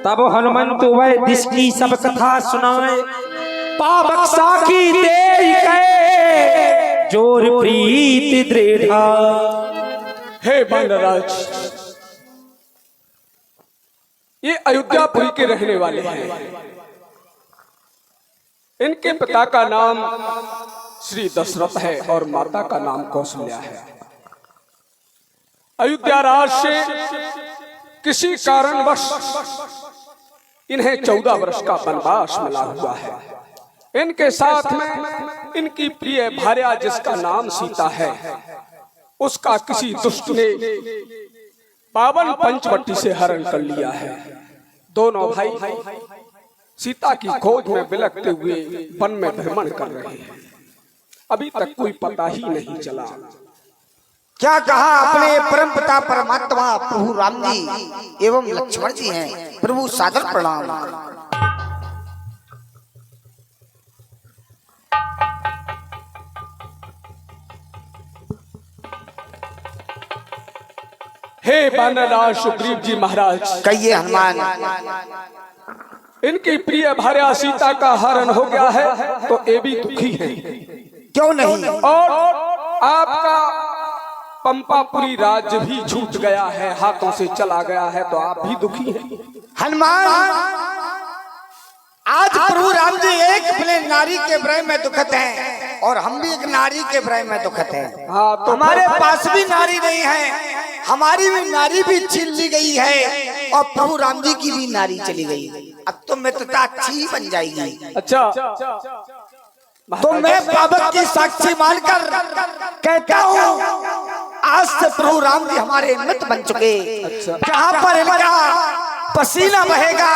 तब हनुमंत वह दिस की सब कथा सुनाए, पावक साखी दे गए जोर प्रीत दृढ़ा। हे बानराज, ये अयोध्यापुरी के रहने वाले हैं। इनके पिता का नाम श्री दशरथ है और माता का नाम कौशल्या है। अयोध्या राज से किसी कारणवश इन्हें 14 वर्ष का वनवास मिला हुआ है। इनके साथ में इनकी प्रिय भार्या जिसका नाम सीता है, उसका किसी दुष्ट ने पावन पंचवटी से हरण कर लिया है। दोनों भाई सीता की खोज में बिलखते हुए वन में भ्रमण कर रहे हैं। अभी तक कोई पता ही नहीं चला। क्या कहा अपने परम पिता परमात्मा प्रभु राम जी एवं लक्ष्मण जी हैं। प्रभु सादर प्रणाम। हे बानरराज सुग्रीव जी महाराज, कहिए हनुमान। इनकी प्रिय भार्या सीता का हरण हो गया है तो ये भी दुखी है। क्यों नहीं? और आपका पंपापुरी राज्य भी छूट गया है, हाथों से चला गया है, तो आप भी दुखी हैं। हनुमान, आज प्रभु राम जी एक अपने नारी के विरह में दुखत हैं और हम भी एक नारी के विरह में दुखत हैं। हाँ, तो हमारे पास भी नारी नहीं है, हमारी भी नारी भी छीन ली गई है और प्रभु राम जी की भी नारी चली गई। अब तो मित्रता अच्छी बन जाएगी। अच्छा, तो मैं पावक की साक्षी मानकर कहता हूँ, आज से प्रभु राम जी हमारे मित्र बन चुके। जहाँ पर इनका पसीना बहेगा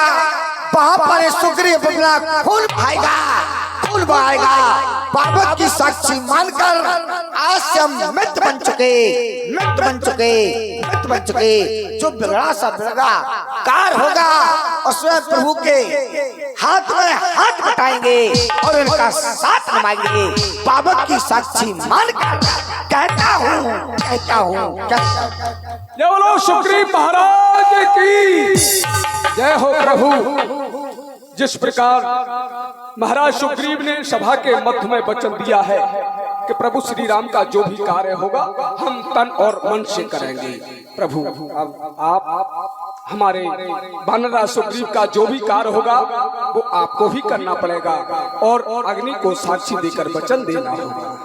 वहाँ पर सुग्रीव अपना खून बहाएगा, खून बहाएगा। पावक की साक्षी मानकर आज से हम मित्र बन चुके, मित्र बन चुके, मित्र बन चुके। जो बिगड़ा सा बिगड़ा कार होगा और स्वयं प्रभु के हाथ में हाथ बटाएंगे और इनका साथ निभाएंगे। पावक की साक्षी मानकर कहता हूँ, कहता हूँ। जय बोलो सुग्रीव महाराज की जय हो। प्रभु जिस प्रकार महाराज सुग्रीव ने सभा के मध्य में वचन दिया है कि प्रभु श्री राम का जो भी कार्य होगा हम तन और मन से करेंगे। प्रभु अब आप हमारे बानरराज सुग्रीव का जो भी कार्य होगा वो आपको भी करना पड़ेगा और अग्नि को साक्षी देकर वचन देना होगा।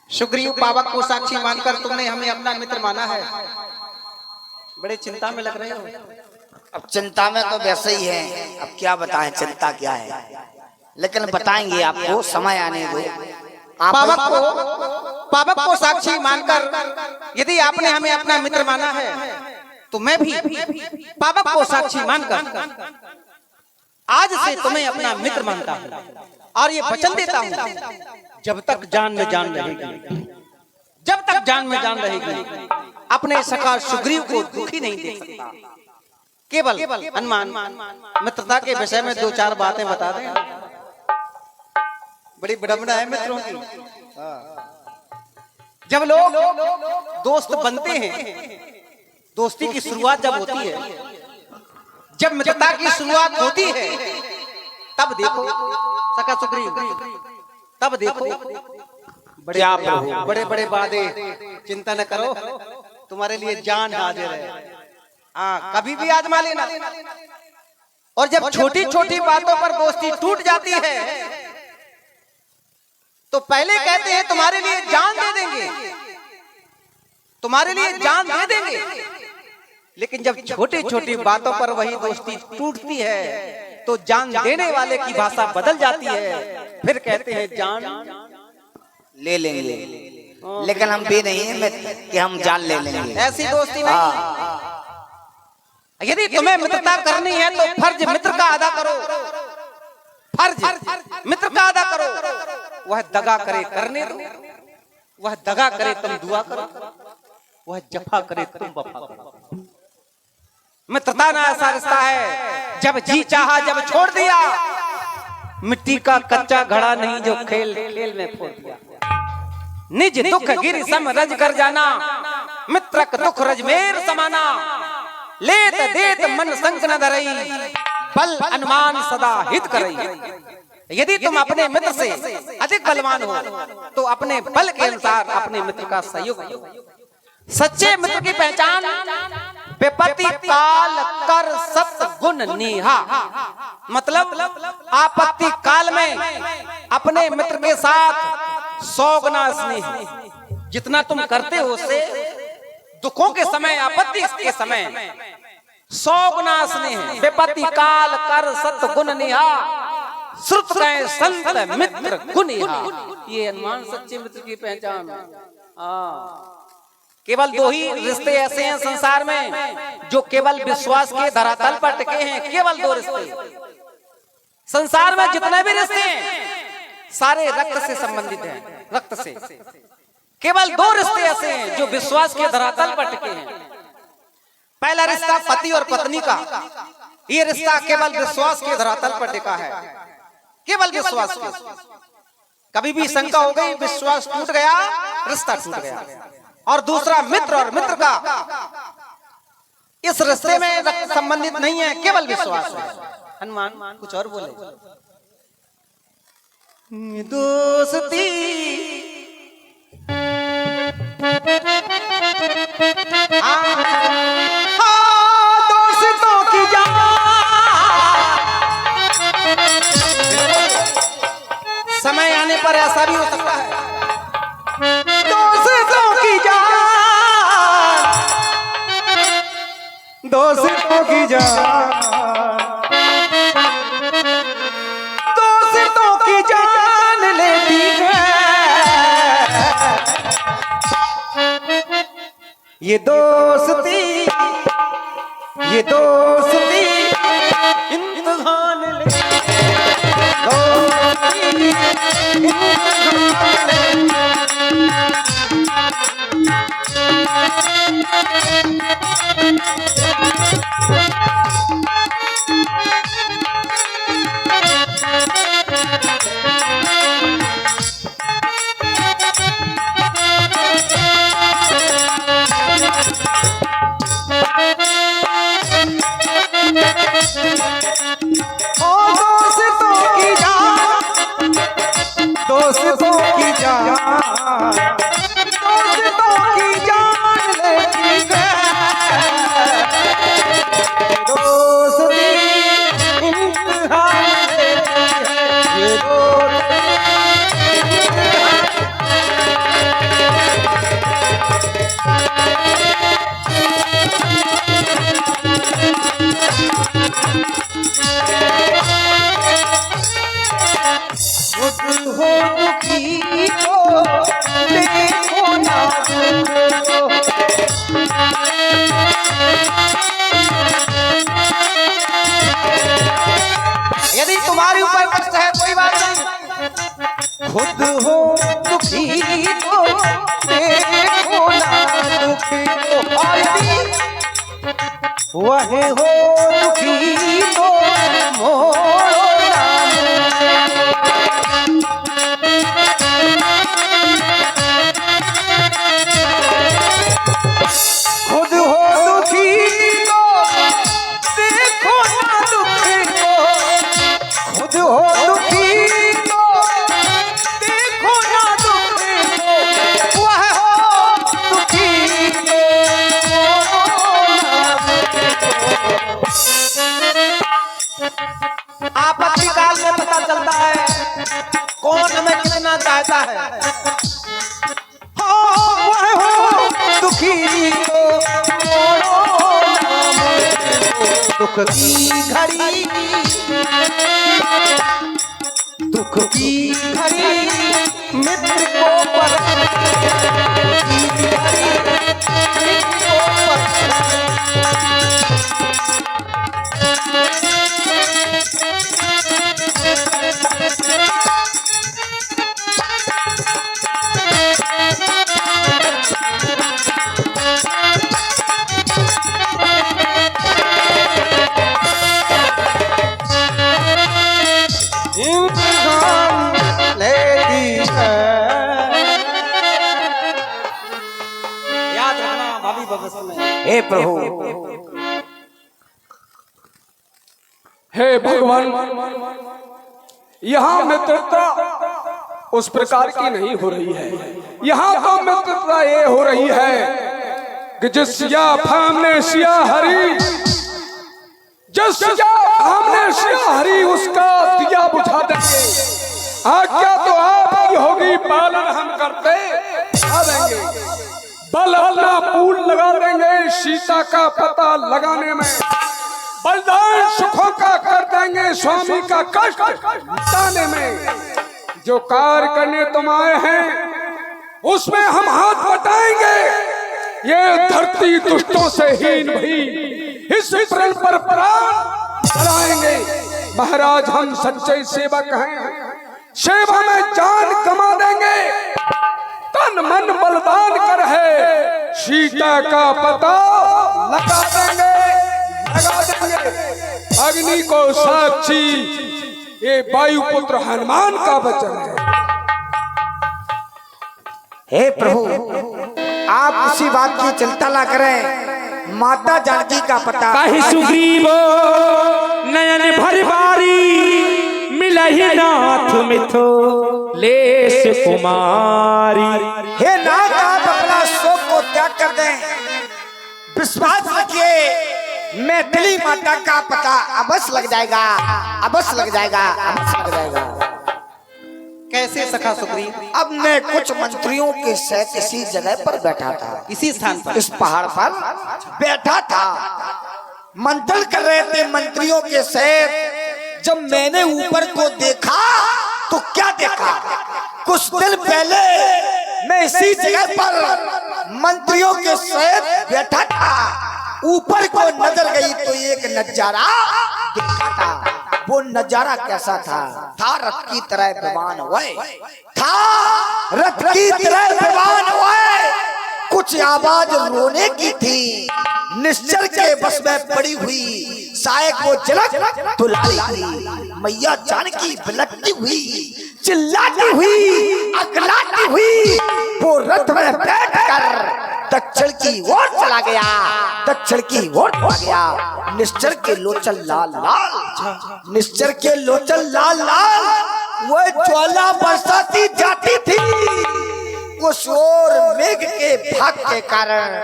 सुग्रीव, पावक को साक्षी मानकर तुमने हमें अपना मित्र माना है। बड़े चिंता में लग रहे हो। अब चिंता में तो वैसे ही है, अब क्या बताएं चिंता क्या है, लेकिन बताएंगे आपको, समय आने दो। पावक को साक्षी मानकर यदि आपने हमें अपना मित्र माना है तो मैं भी पावक को साक्षी मानकर आज से तुम्हें अपना मित्र मानता हूँ और ये वचन देता हूँ, जब तक जान में जान रहेगी, जब तक जान में जान रहेगी, अपने सखा सुग्रीव को दुखी नहीं देख सकता। केवल हनुमान मित्रता के विषय में 2-4 बातें बता दें। बड़ी विडंबना है मित्रों की। जब लोग दोस्त बनते हैं, दोस्ती की शुरुआत जब होती है, जब मित्रता की शुरुआत होती है, तब देखो सखा सुग्रीव, तब देखो बड़े बड़े वादे, चिंता न करो, तुम्हारे लिए जान हाजिर है। हाँ, कभी भी आजमा लेना। और जब छोटी छोटी बातों पर दोस्ती टूट जाती है तो पहले कहते हैं तुम्हारे लिए जान दे देंगे, तुम्हारे लिए जान दे देंगे, लेकिन जब छोटी छोटी बातों पर वही दोस्ती टूटती है तो जान देने वाले की भाषा बदल जाती है। फिर कहते हैं जान ले लेंगे, लेकिन हम भी नहीं है कि हम जान ले लेंगे। ऐसी दोस्ती नहीं। यदि तुम्हें मित्रता करनी है तो फर्ज मित्र का अदा करो, फर्ज मित्र का अदा करो। वह दगा करे करने दो, वह दगा करे तुम दुआ करो, वह जफा करे तुम वफा करो। मित्रता ना ऐसा रिश्ता है जब जी चाहा जब छोड़ दिया, मिट्टी का कच्चा घड़ा नहीं जो खेल खेल में फोड़ दिया। निज दुख गिर सम रज कर जाना, मित्रक दुख रज मेर समाना। लेत देत मन संग न धरई, बल अनुमान सदा हित करई। यदि तुम अपने मित्र से अधिक बलवान हो तो अपने बल के अनुसार अपने मित्र का सहयोग करो। सच्चे मित्र की पहचान विपत्ति काल कर सत गुण नेहा। मतलब आपत्ति काल में अपने मित्र के साथ 100 गुना स्नेह जितना तुम करते हो उससे दुखों के समय, आपत्ति के समय 100 गुना स्नेह। विपत्ति काल कर सत गुण नेहा, श्रुत कहे संत मित्र गुणिहा। ये अनुमान सच्चे मित्र की पहचान है। केवल 2 ही रिश्ते ऐसे हैं संसार में जो केवल विश्वास के धरातल पर टिके हैं। केवल 2 रिश्ते संसार में, जितने भी रिश्ते हैं सारे रक्त से संबंधित हैं, रक्त से। केवल 2 रिश्ते ऐसे हैं जो विश्वास के धरातल पर टिके हैं। पहला रिश्ता पति और पत्नी का, ये रिश्ता केवल विश्वास के धरातल पर टिका है, केवल विश्वास के। कभी भी शंका हो गई, विश्वास टूट गया, रिश्ता टूट गया। और दूसरा मित्र और मित्र का, इस रिश्ते में रक्त संबंधित नहीं है, केवल विश्वास है। हनुमान कुछ और बोले। दोस्ती दोस्तों की जान, समय आने पर ऐसा भी हो सकता है। दोस्तों की जान, दोस्तों की जान, दोस्तों की जान लेती है। ये दोस्ती, ये दोस्ती इम्तिहान ले, दोस्तों की जान, दोस्तों की जान लेती है। दोस्ती इम्तिहान लेती है। ये खुद हो दुखी को देखो ना दुख को। यदि तुम्हारे ऊपर कष्ट है कोई बात नहीं, खुद हो दुखी को देखो ना दुखी को। और यदि वह हो दुखी को मोड़ो ना। खुद हो दुखी को देखो ना दुखी को। खुद हो दुखी को देखो ना दुखी को। वह हो दुखी को आपत्ति काल में पता चलता है कौन हमें कितना चाहता है। वह हो दुखी को मोड़ो ना। दुख की घड़ी, दुख की घड़ी मित्र को पर, याद रखना भाभी भविष्य में। हे प्रभु, हे भगवान, यहाँ मित्रता उस प्रकार की नहीं हो रही है। यहाँ तो मित्रता ये हो रही है कि जिस सिया फामने सिया हरी, जिस सिया फामने सिया हरी उसका दिया बुझा देंगे। आज्ञा तो आपकी होगी, पालन हम करते आ देंगे। बल अपना पूल लगा देंगे सीता का पता लगाने में। बलिदान सुखों का कर देंगे स्वामी का कष्ट मिटाने में। जो कार्य करने तुम आए हैं उसमें हम हाथ बटाएंगे। ये धरती दुष्टों से हीन भी इस प्रण पर प्राण चलाएंगे। महाराज हम सच्चे सेवक हैं, सेवा में जान कमा देंगे। तन मन बलिदान कर है सीता का पता लगा देंगे, लगा देंगे। अग्नि को साक्षी ये वायुपुत्र हनुमान का वचन है। हे प्रभु, आप उसी बात की चिंता ना करें। माता जानकी का पता कहि सुग्रीव नयन भर बारी, मिलहि नाथ मिथो लेस कुमारी। हे नाथ, आप अपना शोक को त्याग कर दें। विश्वास रखिए, मैथिली माता का पता अवश्य लग जाएगा, अवश्य लग जाएगा, अवश्य लग जाएगा। कैसे सखा सुग्रीव? अब मैं कुछ मंत्रियों के साथ इसी जगह पर बैठा था, इसी स्थान पर, इस पहाड़ पर बैठा था। मंथन कर रहे थे मंत्रियों के साथ। जब मैंने ऊपर को देखा तो क्या देखा? कुछ दिन पहले मैं इसी जगह पर मंत्रियों के साथ बैठा था। ऊपर को नजर गई तो एक नजारा दिखा था। वो नजारा कैसा था? था रथ की तरह विमान हुए, था रथ की तरह विमान हुए। कुछ आवाज रोने की थी, निश्चर के बस में पड़ी हुई साये को झलक तुलाई। मैया जानकी बिलखती हुई, चिल्लाती हुई, अकलाती हुई वो रथ में बैठकर दक्षिण की ओर चला गया, दक्षिण की ओर चला गया। निश्चर के लोचन लाल लाल, निश्चर के लोचन लाल लाल, वो ज्वाला बरसाती जाती थी। उस ओर मेघ के भाग के कारण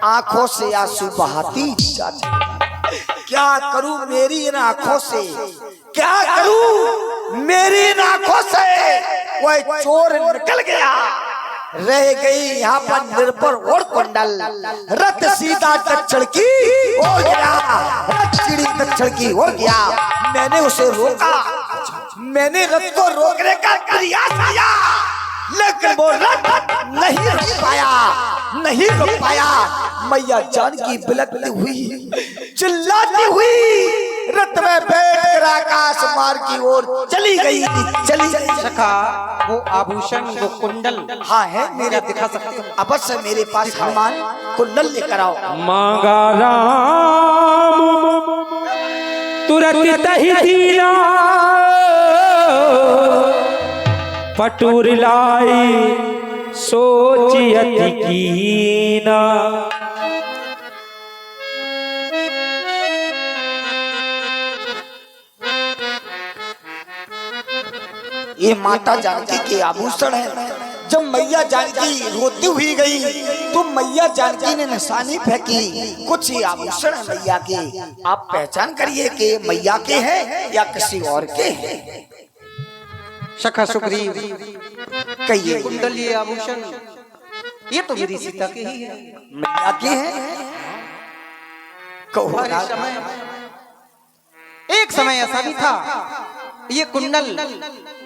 आंखों से आंसू बहाती जाती। क्या करूं मेरी इन आंखों से, क्या करूं मेरी इन आंखों से? वह चोर निकल गया, रह गई यहाँ पर निर्भर और कुंडल। रथ सीधा दक्षिण की ओर गया, रथ सीधी दक्षिण की ओर गया। मैंने उसे रोका, मैंने रथ को रोकने का प्रयास किया, लेकिन वो रथ नहीं रोक पाया, नहीं रोक पाया। मैया जानकी बिलखती हुई, चिल्लाती हुई रथ में बैठकर आकाश मार्ग की ओर चली गई, चली गई। सखा, वो आभूषण, वो कुंडल, हाँ है मेरा, दिखा सकते हो? अवश्य मेरे पास हनुमान कुंडल लेकर आओ। मांगा राम तुरंत तहि दीना, पटुर लाई सोची अति कीना। ये माता जानकी के आभूषण है। जब मैया जानकी रोती हुई गई तो मैया जानकी ने निशानी फेंकी। कुछ ही आभूषण है मैया के, आप पहचान करिए कि मैया के हैं या किसी और के हैं। सखा सुग्रीव, कहिए, कुंडल, ये आभूषण, ये तो मेरी सीता के ही है। मैया के हैं? कहो ना। एक समय ऐसा भी था, ये कुंडल,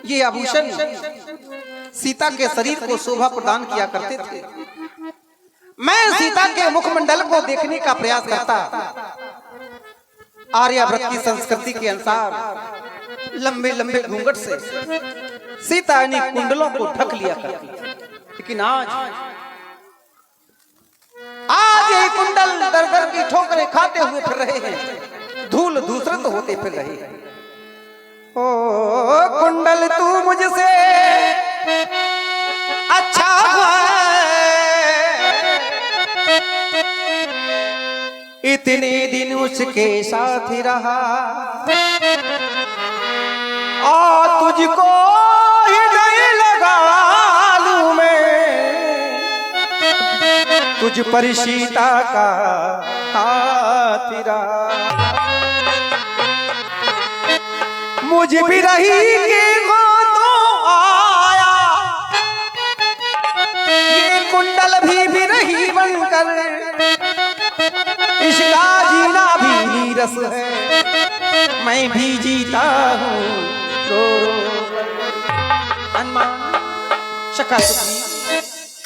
ये आभूषण सीता के शरीर को शोभा प्रदान किया करते थे। मैं सीता के मुखमंडल को देखने का प्रयास करता। आर्यावर्त की संस्कृति के अनुसार लंबे लंबे घूंघट से सीता इन कुंडलों को ढक लिया करती, लेकिन आज ये कुंडल दर दर की ठोकरें खाते हुए फिर रहे हैं, धूल धूसरित होते फिर रहे हैं। ओ कुंडल, तू मुझसे कितने दिन उसके साथ रहा, आ तुझको ही नहीं लगा लूं मैं, तुझ पर सीता का हाथ रहा। मुझ भी रही के गोदों आया, ये कुंडल भी रही बनकर, इसका जीना भी नीरस है, मैं भी जीता हूँ रो रो कर। हनुमान शका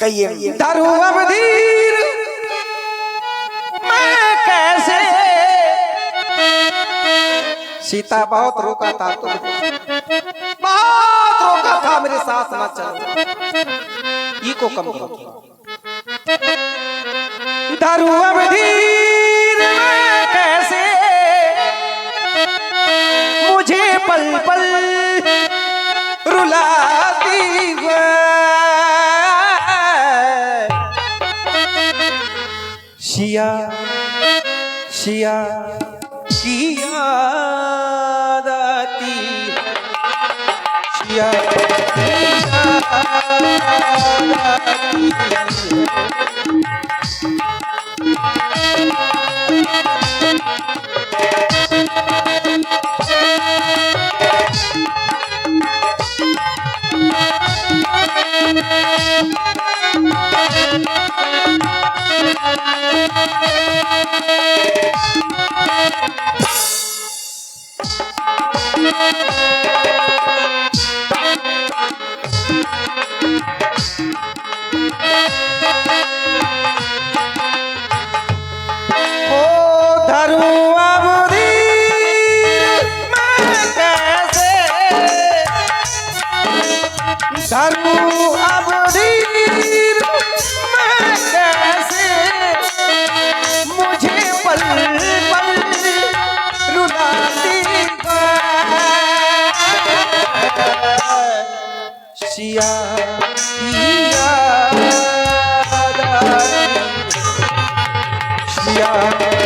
कहिए दारू अब धीर मैं कैसे, सीता बहुत रोका था, तो बहुत रोका था मेरे साथ ना चलो, ये को कम करो। दारू अब धीर मैं कैसे, मुझे पल पल रुलाती है, शिया शिया की याद आती, शिया की याद आती। धरू अब धीर मैं कैसे, मुझे पल पल रुलाती सिया की याद आती, सिया की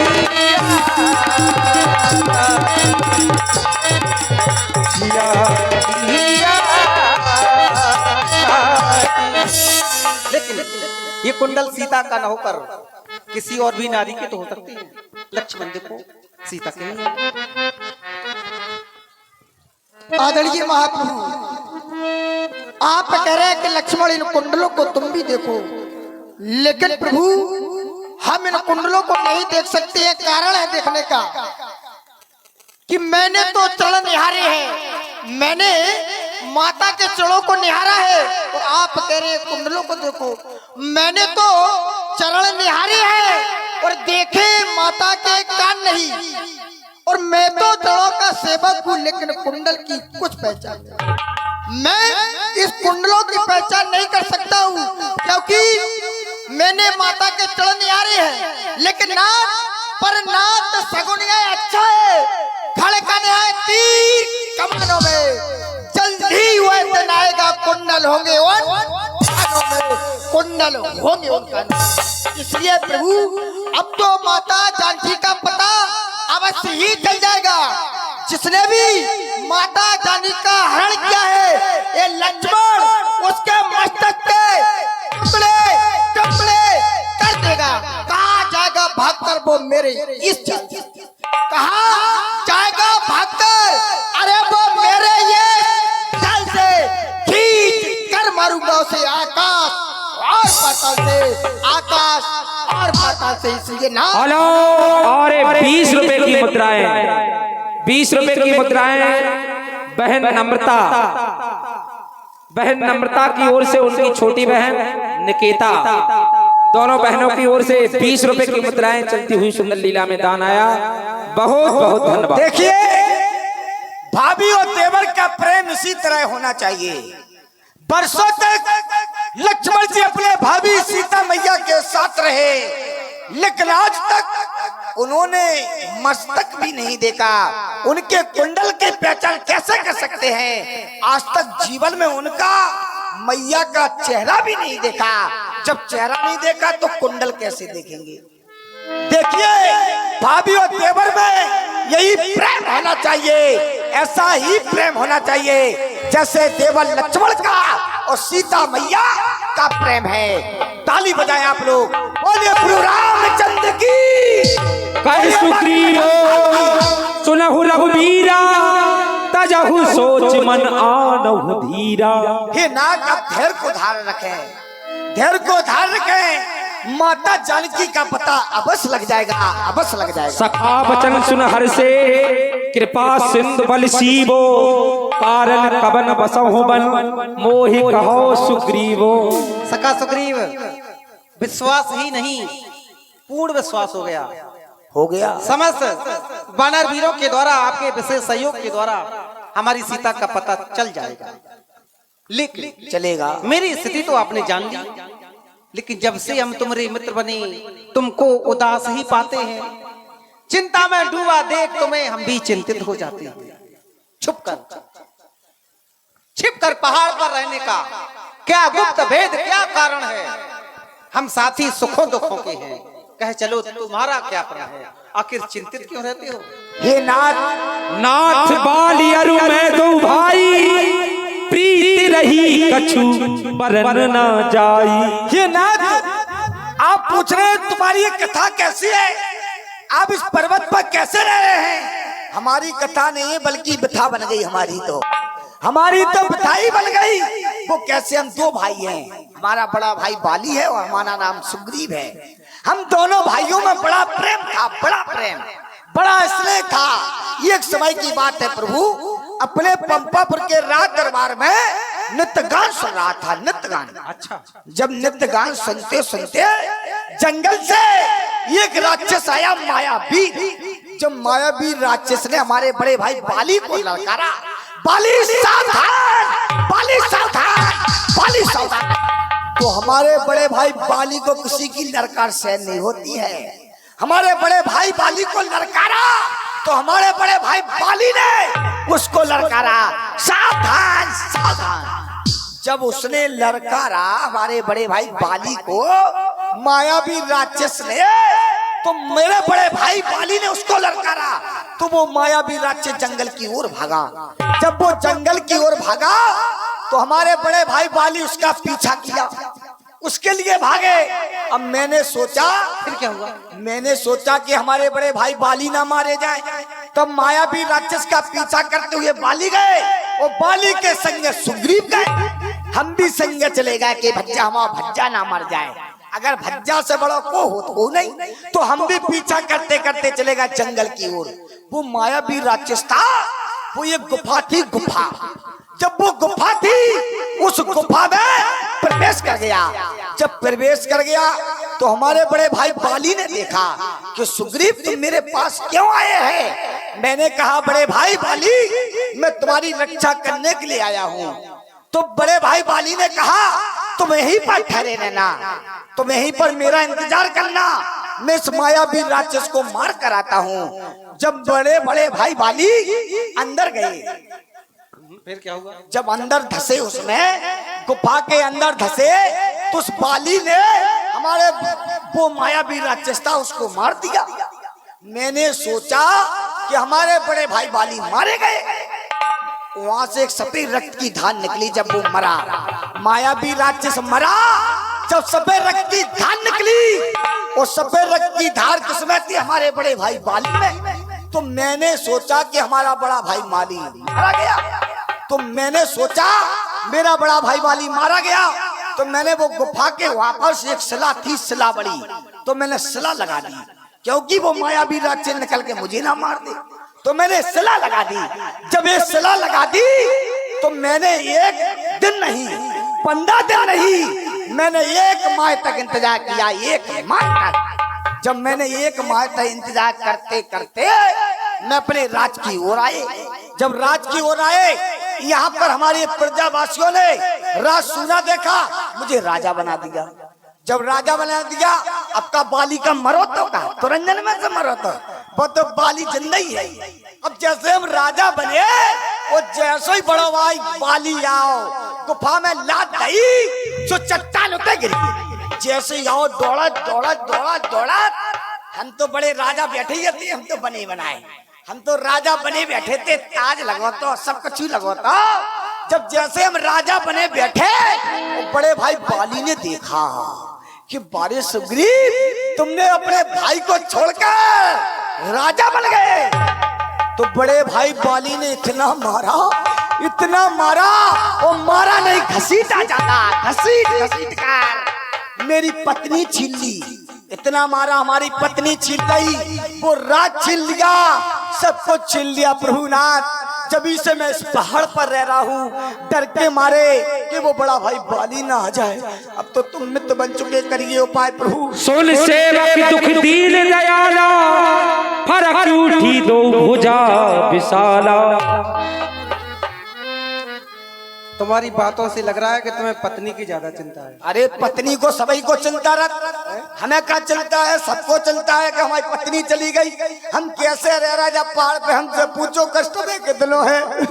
याद आती, सिया की ये कुंडल सीता का न होकर किसी और भी नारी के तो हो सकती है। लक्ष्मण देखो सीता के आदरणीय महाप्रभु, आप कह रहे हैं कि लक्ष्मण इन कुंडलों को तुम भी देखो, लेकिन प्रभु हम इन कुंडलों को नहीं देख सकते हैं। कारण है देखने का कि मैंने तो चरण निहारे हैं, मैंने माता के चरणों को निहारा है, और आप कह रहे हैं कुंडलों को देखो। मैंने तो चरण निहारे हैं और देखे माता के कान नहीं, और मैं तो चरणों का सेवक हूँ, लेकिन कुंडल की कुछ पहचान नहीं। मैं इस कुंडलों की पहचान नहीं कर सकता हूँ, क्योंकि मैंने माता के चरण निहारे हैं, लेकिन नाथ पर नाथ सगुनिया अच्छा है, खड़कन है तीर कमानों में, जल्दी वह दिन आएगा कुंडल होंगे कुंडल होंगे उनका। इसलिए प्रभु अब तो माता जानकी का पता अवश्य ही चल जाएगा। जिसने भी माता जानकी का हरण किया है, ये लक्ष्मण उसके मस्तक के टुकड़े टुकड़े कर देगा। कहाँ जाएगा भागकर वो मेरे इस चाल से, कहाँ जाएगा भागकर, अरे वो मेरे ये चाल से खींच कर मारूंगा उसे आकाश और पाताल से, आकाश और पाताल से। इसलिए ना हेलो, और 20 रुपए की मुद्राएं, 20 रुपए की मुद्राएं बहन नम्रता की ओर से, उनकी छोटी बहन निकेता, दोनों बहनों की ओर से 20 रुपए की मुद्राएं चलती हुई सुंदर लीला में दान आया। बहुत बहुत धन्यवाद। देखिए, भाभी और देवर का प्रेम इसी तरह होना चाहिए। बरसों तक लक्ष्मण जी अपने भाभी सीता मैया के साथ रहे, लेकिन आज तक उन्होंने मस्तक भी नहीं देखा। उनके कुंडल की पहचान कैसे कर सकते हैं? आज तक जीवन में उनका मैया का चेहरा भी नहीं देखा। जब चेहरा नहीं देखा तो कुंडल कैसे देखेंगे? देखिए, भाभी और देवर में यही प्रेम होना चाहिए, ऐसा ही प्रेम होना चाहिए जैसे देवर लक्ष्मण का और सीता मैया का प्रेम है। ताली बजाएं आप लोग, बोलिए प्रभु रामचंद्र की। कह सुग्रीव सुनहु रघुबीरा, तजहु सोच मन आनहु धीरा। हे नाग, आप धैर्य को धारण रखें, धैर्य को धारण रखें। माता जानकी का पता अवश्य लग जाएगा, अवश्य लग जाएगा। सखा वचन सुन हर्षे, कृपा सिंधु बल सीवो। कारण कबन बसहु बन, मोहि कहो सुग्रीवो। सखा सुग्रीव, विश्वास ही नहीं पूर्ण विश्वास हो गया। समस्त वानर वीरों के द्वारा, आपके विशेष सहयोग के द्वारा हमारी सीता का पता चल जाएगा। लेकिन चलेगा, मेरी स्थिति तो आपने जान ली, लेकिन जब से हम तुम्हारे मित्र बने तुमको उदास ही पाते हैं। चिंता में डूबा देख तुम्हें हम भी चिंतित हो जाते हैं। छिप कर पहाड़ पर रहने का क्या गुप्त भेद, क्या कारण है? हम साथी सुखों दुखों के हैं, कहे चलो तुम्हारा क्या प्रण है? आखिर चिंतित क्यों रहते हो? हे नाथ, नाथ बाली अरु मैं दो भाई, प्रीति रही कछु बरन न जाई। हे नाथ, आप पूछ रहे हैं तुम्हारी ये कथा कैसी है, आप इस पर्वत पर कैसे रह रहे हैं? हमारी कथा नहीं है बल्कि व्यथा बन गई हमारी तो व्यथा ही बन गई। वो कैसे? हम दो भाई हैं, हमारा बड़ा भाई बाली है और हमारा नाम सुग्रीव है। हम दोनों भाइयों में बड़ा प्रेम था, बड़ा स्नेह था। एक समय की बात है प्रभु, अपने पंपापुर के राज दरबार में नृत्य गान सुन रहा था, नृत्य गान। अच्छा, जब नृत्य गान सुनते सुनते जंगल से एक राक्षस आया, मायावीर। जब मायावीर राक्षस ने हमारे बड़े भाई बाली को ललकारा, बाली सावधान, बाली सावधान, बाली सावधान। तो हमारे बड़े भाई बाली को किसी की ललकार सहन नहीं होती है। हमारे बड़े भाई बाली को ललकारा तो हमारे बड़े भाई बाली ने उसको ललकारा, सावधान सावधान। जब उसने ललकारा हमारे बड़े भाई बाली को मायावी राक्षस ने, तो मेरे बड़े भाई बाली ने उसको ललकारा तो वो मायावी राक्षस जंगल की ओर भागा। जब वो जंगल की ओर भागा तो हमारे बड़े भाई बाली उसका पीछा किया, उसके लिए भागे। अब मैंने सोचा, फिर क्या हुआ? मैंने सोचा कि हमारे बड़े भाई बाली ना मारे जाएं, तब मायावी राक्षस का पीछा करते हुए बाली गए और बाली के संग सुग्रीव गए। हम भी संग चले गए कि भज्जा हमारा भज्जा ना मर जाए। अगर भज्जा से बड़ा को हो तो नहीं, तो हम भी पीछा करते करते चले गए जंगल की ओर। वो मायावी राक्षस था, वो एक गुफा थी, गुफा। जब वो गुफा थी उस गुफा में प्रवेश कर गया। जब प्रवेश कर गया तो हमारे बड़े भाई बाली ने देखा कि सुग्रीव तुम मेरे पास क्यों आए हैं? मैंने कहा बड़े भाई बाली, मैं तुम्हारी रक्षा करने के लिए आया हूँ। तो बड़े भाई बाली ने कहा तुम यहीं पर ठहरे रहना, तुम यहीं पर मेरा इंतजार करना, मैं इस मायावी राक्षस को मार कर आता हूँ। जब बड़े बड़े भाई बाली अंदर गए, फिर क्या हुआ? जब अंदर धसे, उसमें गुफा के अंदर धसे तो उस बाली ने हमारे वो मायावी राक्षस था उसको मार दिया। मैंने सोचा कि हमारे बड़े भाई बाली मारे गए। वहां से एक सफेद रक्त की धार निकली। जब वो मरा, मायावी राक्षस मरा, जब सफेद रक्त की धार निकली, और सफेद रक्त की धार किसमें थी? हमारे बड़े भाई बाली में। तो मैंने सोचा कि हमारा बड़ा भाई बाली मारा गया। तो मैंने सोचा मेरा बड़ा भाई बाली मारा गया। तो मैंने वो गुफा के वापस एक सिला थी, सिला बड़ी, तो मैंने सिला लगा दी, क्योंकि वो मायावी राक्षस निकल के मुझे ना मार दे। तो मैंने सिला लगा दी। जब ये सिला लगा दी तो मैंने एक दिन नहीं, 15 दिन नहीं, मैंने 1 माह तक इंतजार किया, 1 माह तक। जब मैंने 1 माह तक इंतजार करते करते मैं अपने राज की ओर आए। जब राज की ओर आए, यहाँ पर हमारे प्रजावासियों ने राज सुना देखा, मुझे राजा बना दिया। जब राजा बना दिया, अब का बाली का मरो तो का तो रंजन में से मरो तो वो तो बाली जिंदा ही है। अब जैसे हम राजा बने, वो जैसे ही बड़ा भाई बाली आओ गुफा में लात गई, जो चट्टान उतर गिरी। जैसे आओ दौड़ा दौड़ा दौड़ा दौड़ा, हम तो बड़े राजा बैठे ही थे, हम तो बने बनाए, हम तो राजा बने बैठे थे, ताज लगवाता सब कुछ लगवाता। जब जैसे हम राजा बने बैठे तो बड़े भाई बाली ने देखा कि बारे सुग्रीव तुमने अपने भाई को छोड़कर राजा बन गए। तो बड़े भाई बाली ने इतना मारा वो मारा नहीं, घसीटा जाता, घसीट कर मेरी पत्नी छीन ली। इतना मारा हमारी पत्नी छीन गई, वो राज छीन लिया, सब कुछ छीन लिया प्रभुनाथ। जभी से मैं इस पहाड़ पर रह रहा हूँ, डर के मारे कि वो बड़ा भाई बाली ना आ जाए। अब तो तुम मित्र बन चुके, करिए उपाय प्रभु। सुन सेवक दुख दीन दयाला, फरक उठी दो भुजा विशाला। तुम्हारी बातों से लग रहा है कि तुम्हें पत्नी की ज्यादा चिंता है। अरे पत्नी को सभी को चिंता रख, हमें क्या चिंता है? सबको चिंता है कि हमारी पत्नी चली गई, हम कैसे रह रहा जब पहाड़ पे, हमसे पूछो कष्ट में कितनों है।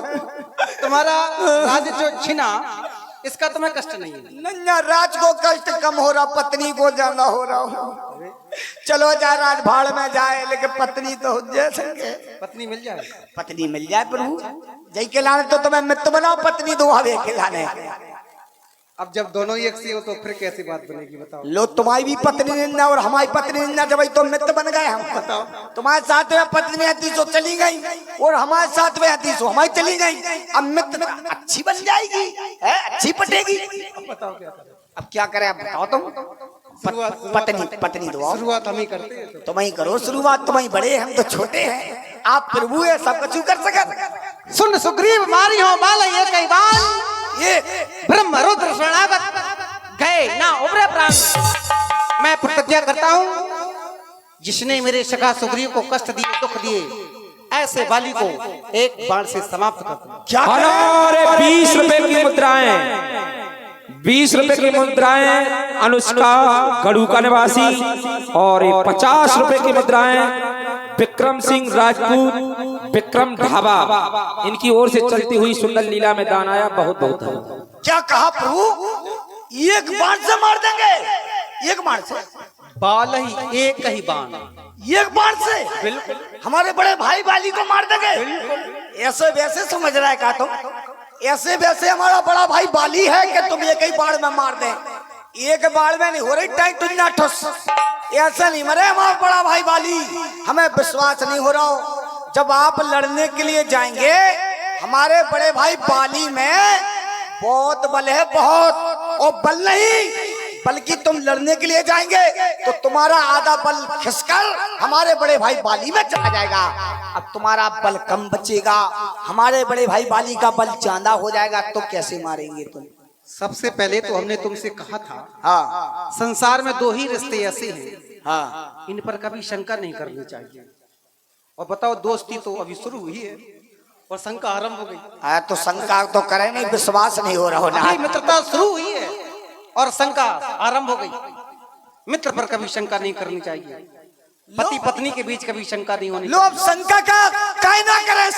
तुम्हारा राज जो छिना, इसका तुम्हें कष्ट नहीं है? नन्या राज को कष्ट कम हो रहा, पत्नी को ज्यादा हो रहा। चलो जा राज भाड़ में जाए, लेकिन पत्नी तो पत्नी मिल जाए, पत्नी मिल जाए प्रभु। जय के लाने तो तुम्हें मित्र बनाओ, पत्नी दो हवे के लाने। अब जब दोनों ही एक सी हो तो फिर कैसी बात बनेगी बताओ? लो तुम्हारी भी पत्नी निंदा और हमारी पत्नी निंदा, जब तो मित्र बन गए हम। बताओ, तुम्हारे साथ में पत्नी आती सो चली गई और हमारे साथ में आती सो हमारी चली गई। अब मित्र अच्छी बन जाएगी, है अच्छी पटेगी। अब बताओ क्या करें? अब क्या करें? अब बताओ तुम। पत्नी दो, शुरुआत हम ही करते हैं। तुम ही करो शुरुआत, तुम ही बड़े, हम तो छोटे हैं। आप प्रभु है, सब कुछ कर सकते। सुन सुग्रीव, मारी हो बाल ये कई बार, ये ब्रह्म रुद्र शरणागत गए ना उभरे प्राण। मैं प्रतिज्ञा करता हूँ, जिसने मेरे सखा सुग्रीव को कष्ट दिए, दुख दिए, ऐसे बाली को एक बाण से समाप्त कर दूं। क्या अरे 20 रुपए की मुद्राएं, 20 रुपए की मुद्राएं अनुष्का गढ़ुका निवासी, और 50 रुपए की मुद्राएं विक्रम सिंह राजपूत विक्रम ढाबा, इनकी ओर से चलती हुई सुंदर लीला में दान आया। बहुत बहुत धन्यवाद। क्या कहा प्रभु? एक बाण से मार देंगे? एक बाण से? बाल ही एक ही बाण, एक बाण से? बिल्कुल। हमारे बड़े भाई बाली को मार देंगे? ऐसे वैसे समझ रहा है का तुम? ऐसे वैसे हमारा बड़ा भाई बाली है कि तुम एक ही बाण में मार दें? एक बाण में नहीं हो रही टाइट टुन्ना ठुस, ऐसा नहीं मरे हमारा बड़ा भाई बाली। हमें विश्वास नहीं हो रहा। जब आप लड़ने के लिए जाएंगे, हमारे बड़े भाई बाली में बहुत बल है, बहुत, और बल नहीं बल्कि तुम लड़ने के लिए जाएंगे तो तुम्हारा आधा बल खिसकर हमारे बड़े भाई बाली में चला जाएगा। अब तुम्हारा बल कम बचेगा, हमारे बड़े भाई बाली का बल ज्यादा हो जाएगा, तो कैसे मारेंगे तुम? सबसे पहले तो हमने तुमसे कहा था, हाँ संसार में 2 ही रिश्ते ऐसे हैं, हाँ, इन पर कभी शंका नहीं करनी चाहिए। और बताओ, दोस्ती तो अभी शुरू हुई है और शंका आरंभ हो गई। तो शंका तो करे नहीं, विश्वास नहीं हो रहा ना। मित्रता शुरू हुई है और शंका आरंभ हो गई। मित्र पर कभी शंका नहीं करनी चाहिए, पति पत्नी के बीच कभी शंका नहीं होनी चाहिए। लोग शंका का काय ना करें,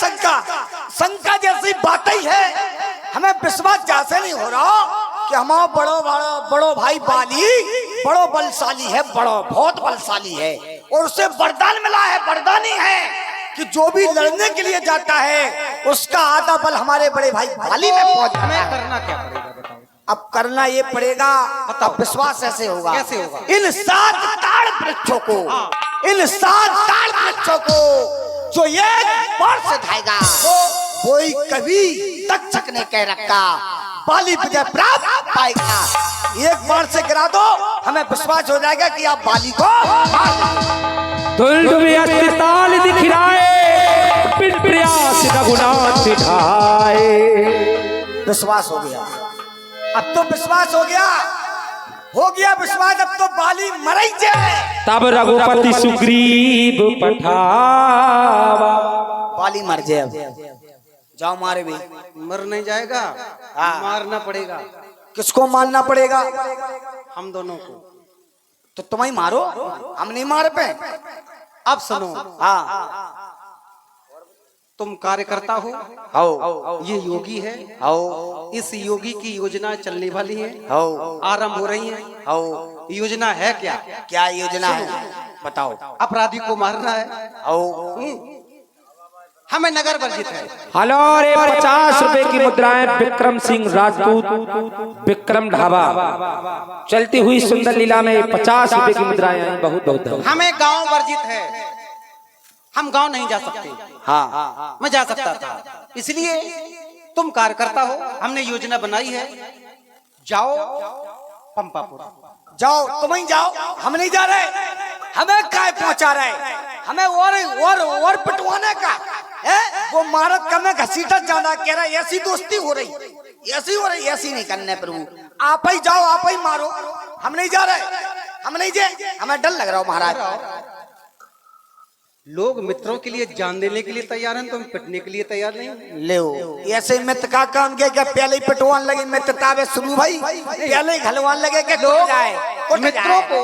शंका जैसी बात ही है। हमें विश्वास जैसे नहीं हो रहा कि हमारा बड़ो भाई बाली बड़ो बलशाली है, बहुत बलशाली है, और उसे वरदान मिला है, वरदानी है कि जो भी लड़ने के लिए जाता है उसका आधा बल हमारे बड़े भाई बाली में पहुंच जाता है। करना क्या पड़ेगा बताओ? अब करना ये पड़ेगा, बताओ विश्वास ऐसे होगा। कैसे होगा? इन 7 ताड़ वृक्षों को, इन 7 ताड़ वृक्षों को जो एक बार से धाएगा, कोई कभी तक्षक ने कह रखा बाली विजय प्राप्त पाएगा। एक बार से गिरा दो, हमें विश्वास हो जाएगा कि आप बाली को ताल दिखलाए, बिन प्रयास रघुनाथ ढाए। विश्वास हो गया, अब तो विश्वास हो गया विश्वास। अब तो बाली मर ही जाए। तब रघुपति सुग्रीव पठावा, बाली मर जाए। अब जाओ मारे भी, मर नहीं जाएगा, मारना पड़ेगा। किसको मारना पड़ेगा? हम दोनों को। तो तुम ही मारो, हम नहीं मार पे। अब सुनो, हाँ, तुम कार्यकर्ता हो, आओ, ये योगी है, आओ, इस योगी की योजना चलने वाली है, आओ, आरंभ हो रही है। आओ। योजना है क्या? क्या योजना है? बताओ। अपराधी को मारना है, हमें नगर वर्जित है। हेलो रे 50 रुपए की मुद्राएं विक्रम सिंह राजपूत विक्रम ढाबा चलती हुई सुंदर लीला में 50 रुपए की मुद्राएं आई। बहुत बहुत धन्यवाद। हमें गांव वर्जित है, हम गांव नहीं जा सकते। हाँ मैं जा सकता था, इसलिए तुम कार्यकर्ता हो, हमने योजना बनाई है। जाओ पंपापुर, जाओ, तुम ही जाओ, हम नहीं जा रहे। हमें काय पहुंचा रहे, हमें और पिटवाने का है। वो मारत का में घसीटत जाना कह रहा है। ऐसी दोस्ती हो रही, ऐसी हो रही, ऐसी नहीं करने प्रभु। आप ही जाओ, आप ही मारो, हम नहीं जा रहे, हम नहीं जाए। हमें डर लग रहा हो महाराज। लोग मित्रों के लिए जान देने के लिए तैयार हैं, तुम पिटने के लिए तैयार नहीं। ले ऐसे मित्र का काम क्या पहले ही पिटवान लगे मित्रता शुरू भाई, पहले ही घलवान लगे कि लोग मित्रों को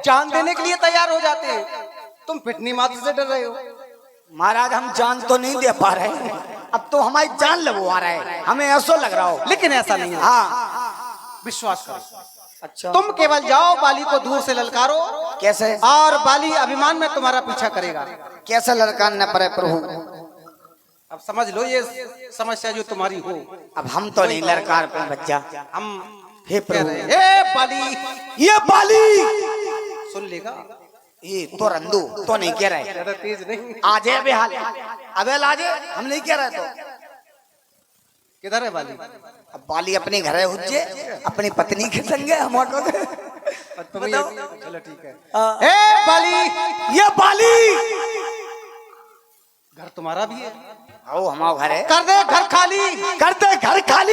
जान देने के लिए तैयार हो जाते हैं, तुम पिटनी मात्र से डर रहे हो। महाराज हम जान तो नहीं दे पा रहे, अब तो हमारी जान लगवा रहा है, हमें ऐसा लग रहा हो। लेकिन ऐसा नहीं है, हाँ विश्वास करो। अच्छा तुम केवल जाओ, बाली को दूर से ललकारो। कैसे? और बाली अभिमान में तुम्हारा पीछा करेगा। कैसे ललकारना पड़े प्रभु? अब समझ लो ये समस्या जो तुम्हारी हो। अब हम तो नहीं ललकार पे बच्चा, हम हे प्रभु, हे बाली, ये बाली सुन लेगा। ये तो रंदू तो नहीं कह रहे, ज्यादा तेज नहीं। आजे अबे हाल अबे लाजे, हम नहीं कह रहे। तो किधर है बाली? अब बाली अपने घर हुज्जे, अपनी पत्नी के संगे हम ऑटो के। चलो ठीक है। हे बाली, ये बाली घर तुम्हारा भी है। आओ हमारा घर है, कर दे घर खाली, कर दे घर खाली।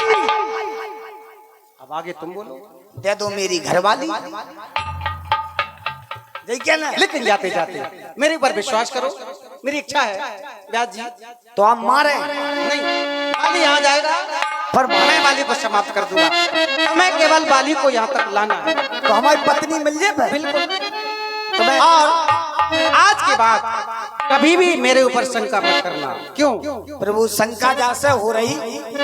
अब आगे तुम बोलो। दे दो मेरी घरवाली, देखिए ना। लेकिन जाते जाते मेरे ऊपर विश्वास करो, मेरी इच्छा है व्यास जी। तो आप मारे नहीं, बाली यहाँ जाएगा पर मैं बाली को समाप्त कर दूंगा। मैं केवल बाली को यहाँ तक लाना है, तो हमारी पत्नी मिल जाए। बिल्कुल। और आज के बाद कभी भी मेरे ऊपर शंका मत करना। क्यों प्रभु? शंका जैसे हो रही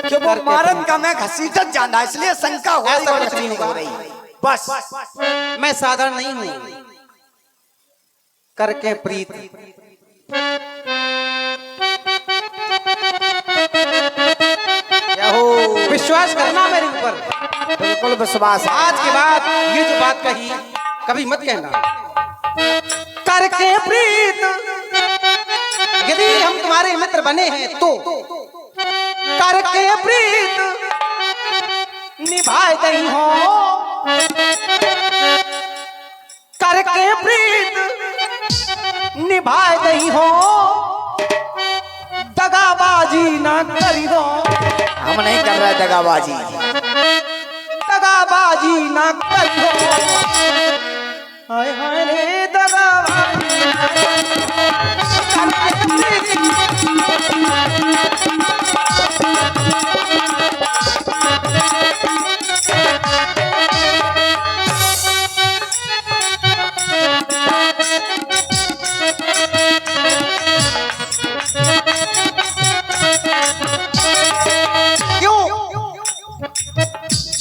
कि वो मारत का मैं घसीटत जाना, इसलिए शंका हो रही, ऐसा कुछ नहीं हो रही। बस मैं साधारण नहीं हूँ, करके प्रीत। विश्वास करना मेरे ऊपर, बिल्कुल विश्वास। आज के बाद ये जो बात कही कभी मत कहना। करके प्रीत, यदि हम तुम्हारे मित्र बने हैं तो करके प्रीत निभाए गई हो, करके प्रीत निभाए गई हो, दगाबाजी ना करी हो। हम नहीं कर रहे दगाबाजी, दगाबाजी ना करी हो। हाय हाय रे दगाबाजी।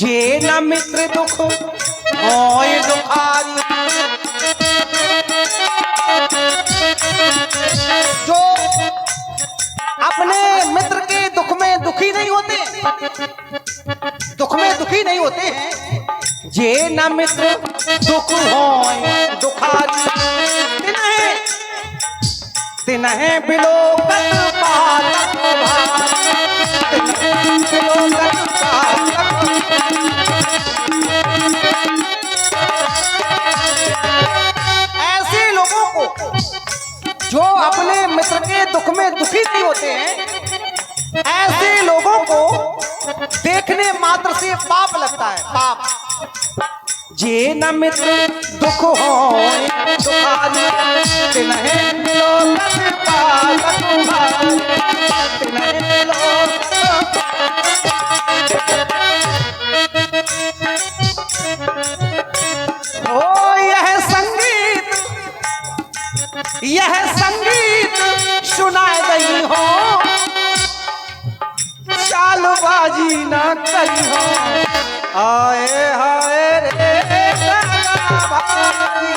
जे न मित्र दुख होय दुखारी, जो अपने मित्र के दुख में दुखी नहीं होते, दुख में दुखी नहीं होते हैं। जे न मित्र दुख होय दुखारी, तिन्हें बिलोकत पालक भारी, तिन्हें बिलोकत पालक। ऐसे लोगों को जो अपने मित्र के दुख में दुखी नहीं होते हैं, ऐसे लोगों को देखने मात्र से पाप लगता है, पाप। जे न मित्र दुख होय दुखारी, तिन्हें बिलोकत पालक भारी, तिन्हें बिलोकत। ओ यह संगीत सुनाए गई हो, चालबाजी ना करी हो। हाय हाय रे दगाबाजी।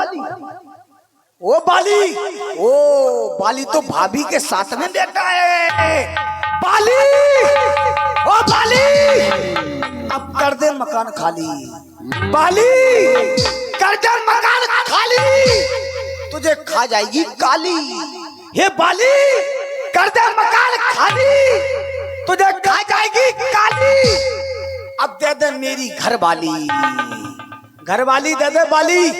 बाली? ओ बाली, ओ बाली तो भाभी के साथ में बैठा है। बाली, ओ बाली, अब कर दे मकान खाली। बाली, कर दे मकान खाली, तुझे खा जाएगी काली। हे बाली, कर दे मकान खाली, तुझे खा जाएगी काली। अब दे दे मेरी घर वाली, घर वाली दे दे बाली,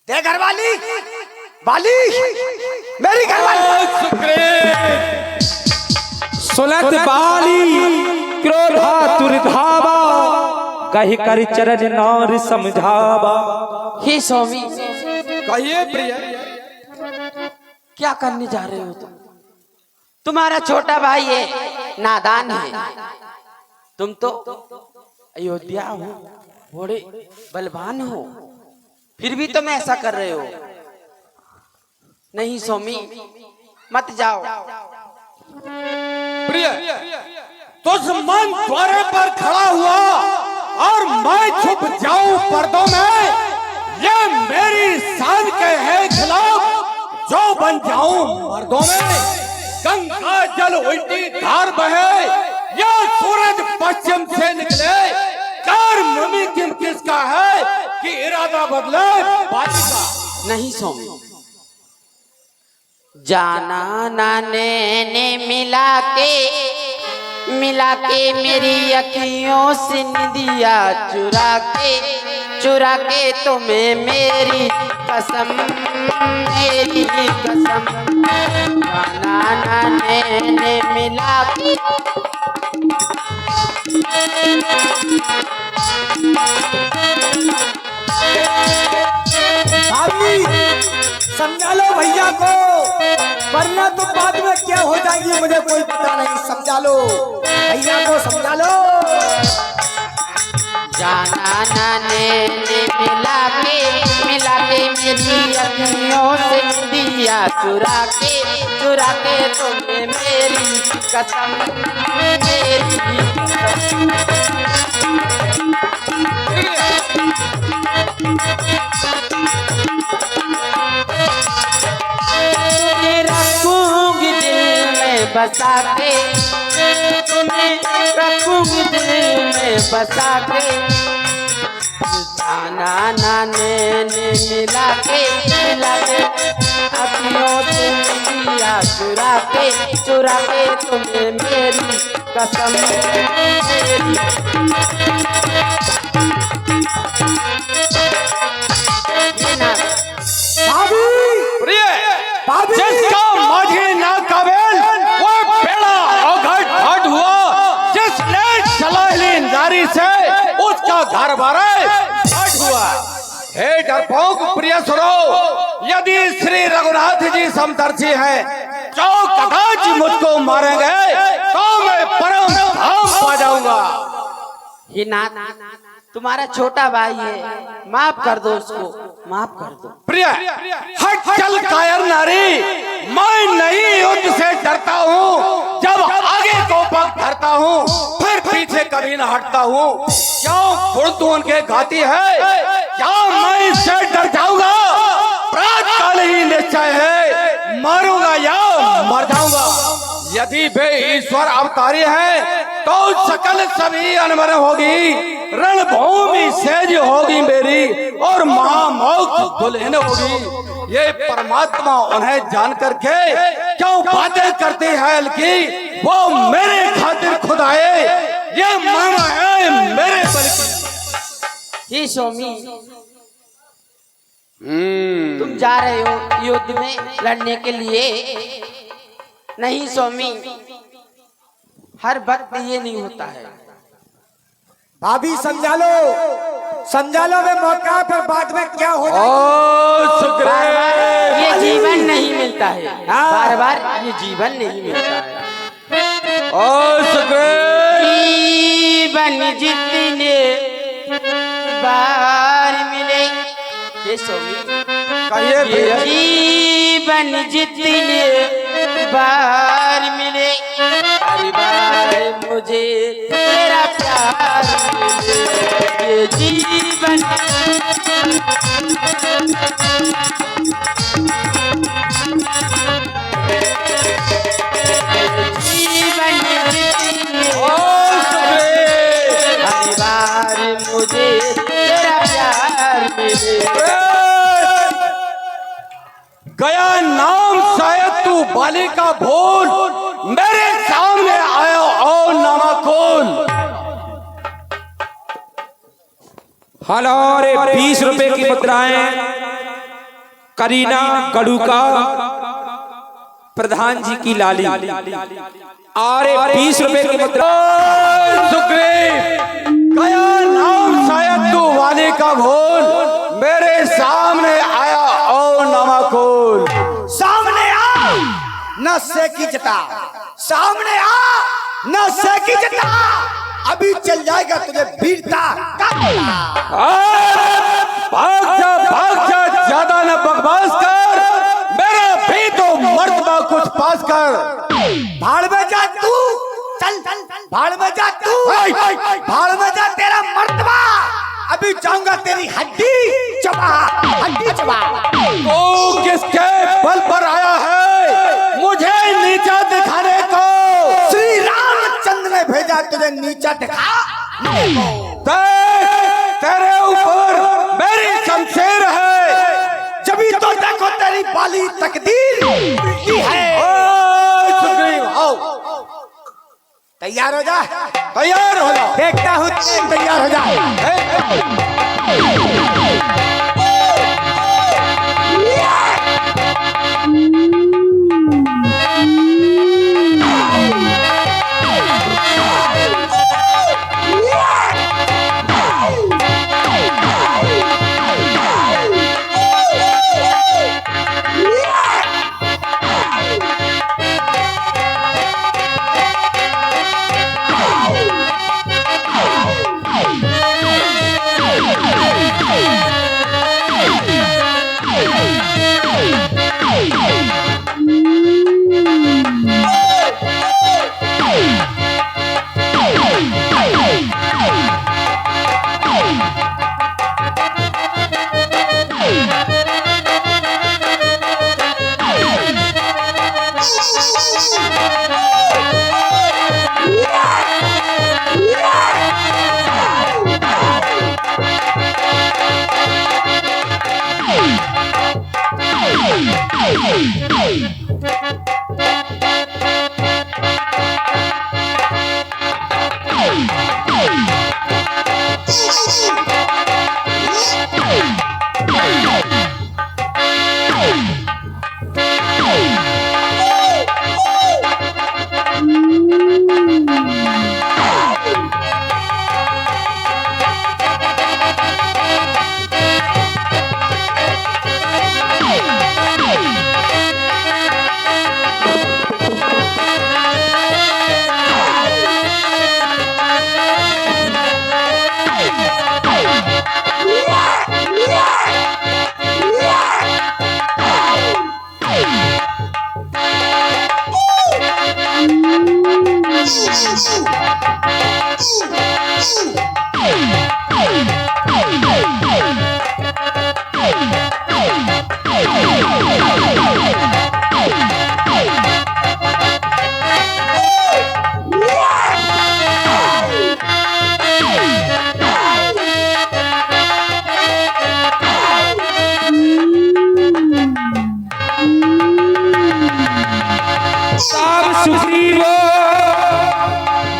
दे घर वाली, बाली मेरी घर वाली। सुलत बाली क्रोधा तुरधावा, कही कर चरण नौर समझावा। हे स्वामी, कहिए प्रिय, क्या करने जा रहे हो तुम? तुम्हारा छोटा भाई है, नादान है। तुम तो अयोध्या हो, बड़े बलवान हो, फिर भी तुम ऐसा कर रहे हो। नहीं स्वामी, मत जाओ। प्रिय, तुझ मन द्वारे पर खड़ा हुआ और मैं छुप जाऊं पर्दों में, ये मेरी शान के है खिलाफ। जो बन जाऊं मर्दों में, गंगा जल उल्टी धार बहे, या सूरज पश्चिम से निकले, कार मुमकिन किसका है कि इरादा बदले बाली का। नहीं स्वामी, जाना नाने ने मिला के मेरी अखियों से निदिया चुरा के तुम्हें मेरी कसम, मेरी कसम। जाना नाने ने मिला के भाभी समझा लो भैया को, वरना तो बाद में क्या हो जाएगी मुझे कोई पता नहीं। समझा लो भैया को, समझा लो। जाना नाने ने मिला के मेरी अखियों से दिया चुरा के तुम्हें मेरी कसम, मेरी कसम। रखूंगी दिल में बसा के, तुम्हें रखूंगी दिल में बसा के। जाना नाने ने मिला के अखियों से दिया चुरा के तुम्हें मेरी कसम, मेरी। भाभी, जिसका माझी ना काबिल वो बेड़ा घट हुआ, जिसने चला ली नारी से उसका घर बारे घट हुआ। हे डरपोक प्रिय सुनो, यदि श्री रघुनाथ जी समदर्शी हैं, जो कदाच मुझको मारेंगे तो मैं परम धाम पा जाऊंगा। हे नाथ, तुम्हारा छोटा भाई है, माफ कर दो उसको, माफ कर दो। प्रिय, हट चल कायर नारी, मैं नहीं युद्ध से डरता हूँ। जब आगे को पग धरता हूँ, फिर पीछे कभी न हटता हूँ। क्यों खुद तू उनके घाती है, क्या मैं इससे डर जाऊंगा? प्रात काल ही निश्चय है, मारूंगा या मर जाऊंगा। यदि वे ईश्वर अवतारी है तो सकल सभी अनमन होगी, रणभूमि सेज होगी मेरी, और महामोक्ष दुल्हन होगी। ये परमात्मा उन्हें जान करके क्यों बातें करती है हल्की, वो मेरे खातिर खुद आए, ये माना है मेरे बल की। हे स्वामी, तुम जा रहे हो युद्ध में लड़ने के लिए? नहीं स्वामी, हर वक्त ये नहीं होता है। भाभी समझा लो, वे मौका पर बाद में क्या हो बार बार ये जीवन नहीं मिलता है, बार बार ये जीवन नहीं मिलता है। जीवन जितने बार मिले, ये स्वामी, कहिए ये जीवन जितने बार मिले, हर बार मुझे तेरा प्यार मिले। ये जीवन हर बार मुझे तेरा प्यार मिले। गया नाम शायद तू बाले का भूल, मेरे सामने आया और नामा खोल। हेलो रे 20 रुपए की मुद्राएं करीना गड़ूका प्रधान जी की लाली। अरे 20 रुपए की मुद्रा सुग्रीव, गया नाम शायद तू वाले का भूल, मेरे सामने आया और नामा खोल। सामने आ न सेकी जटा, सामने आ न सेकी जटा, अभी चल जाएगा तुझे वीरता का पता। भाग जा ज्यादा न बकवास कर, मेरा भी तो मर्तबा कुछ पास कर। भाड़ में जा तू, चल भाड़ में जा तू, भाड़ में जा तेरा मर्तबा, अभी जाऊंगा तेरी हड्डी चबा, हड्डी चबा। तू किसके बल पर आया है मुझे नीचा दिखाने को? श्री रामचंद्र ने भेजा तुझे नीचा दिखा। तेरे ऊपर मेरी शमशेर है, जब तो देखो तेरी बाली तकदीर की है। सुग्रीव आओ, तैयार हो जा, तैयार हो जा। देखता हूँ तैयार हो जा।